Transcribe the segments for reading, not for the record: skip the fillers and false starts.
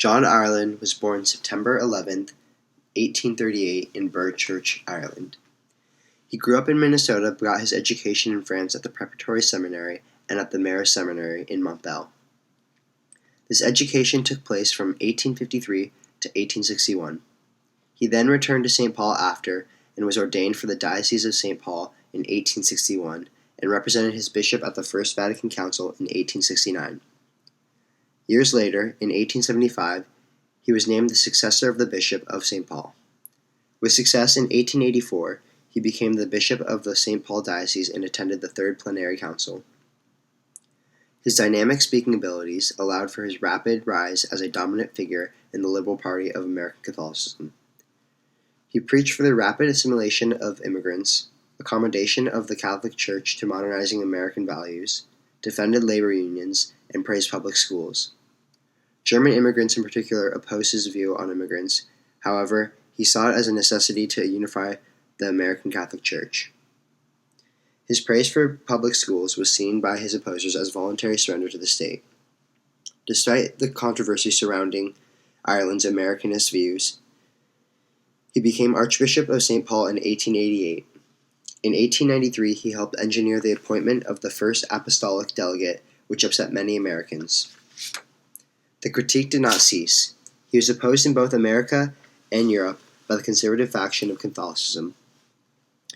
John Ireland was born September 11th, 1838 in Birdchurch, Ireland. He grew up in Minnesota but got his education in France at the Preparatory Seminary and at the Marist Seminary in Montbell. This education took place from 1853 to 1861. He then returned to St. Paul after and was ordained for the Diocese of St. Paul in 1861 and represented his bishop at the First Vatican Council in 1869. Years later, in 1875, he was named the successor of the Bishop of St. Paul. With success in 1884, he became the Bishop of the St. Paul Diocese and attended the Third Plenary Council. His dynamic speaking abilities allowed for his rapid rise as a dominant figure in the liberal party of American Catholicism. He preached for the rapid assimilation of immigrants, accommodation of the Catholic Church to modernizing American values, defended labor unions, and praised public schools. German immigrants in particular opposed his view on immigrants. However, he saw it as a necessity to unify the American Catholic Church. His praise for public schools was seen by his opposers as voluntary surrender to the state. Despite the controversy surrounding Ireland's Americanist views, he became Archbishop of St. Paul in 1888. In 1893, he helped engineer the appointment of the first apostolic delegate, which upset many Americans. The critique did not cease. He was opposed in both America and Europe by the conservative faction of Catholicism.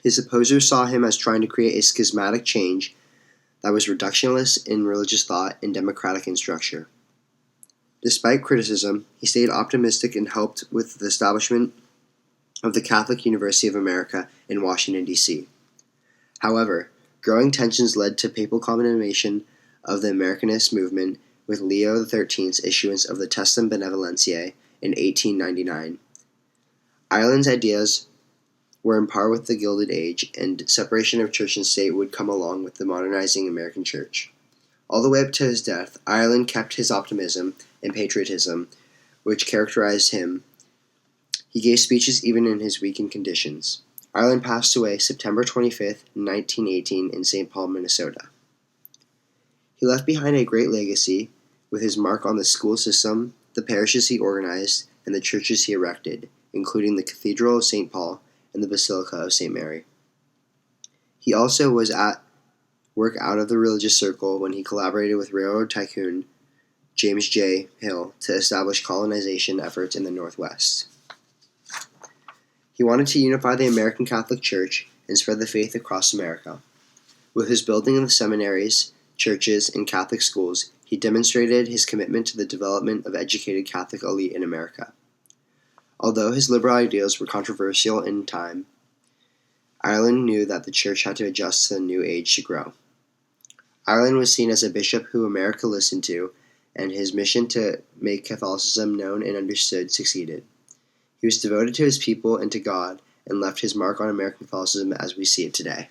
His opposers saw him as trying to create a schismatic change that was reductionist in religious thought and democratic in structure. Despite criticism, he stayed optimistic and helped with the establishment of the Catholic University of America in Washington, D.C. However, growing tensions led to papal condemnation of the Americanist movement with Leo XIII's issuance of the Testam Benevolentiae in 1899. Ireland's ideas were in par with the Gilded Age, and separation of church and state would come along with the modernizing American church. All the way up to his death, Ireland kept his optimism and patriotism, which characterized him. He gave speeches even in his weakened conditions. Ireland passed away September 25, 1918 in St. Paul, Minnesota. He left behind a great legacy with his mark on the school system, the parishes he organized, and the churches he erected, including the Cathedral of St. Paul and the Basilica of St. Mary. He also was at work out of the religious circle when he collaborated with railroad tycoon James J. Hill to establish colonization efforts in the Northwest. He wanted to unify the American Catholic Church and spread the faith across America. With his building of the seminaries, churches, and Catholic schools, he demonstrated his commitment to the development of educated Catholic elite in America. Although his liberal ideals were controversial in time, Ireland knew that the church had to adjust to the new age to grow. Ireland was seen as a bishop who America listened to, and his mission to make Catholicism known and understood succeeded. He was devoted to his people and to God, and left his mark on American Catholicism as we see it today.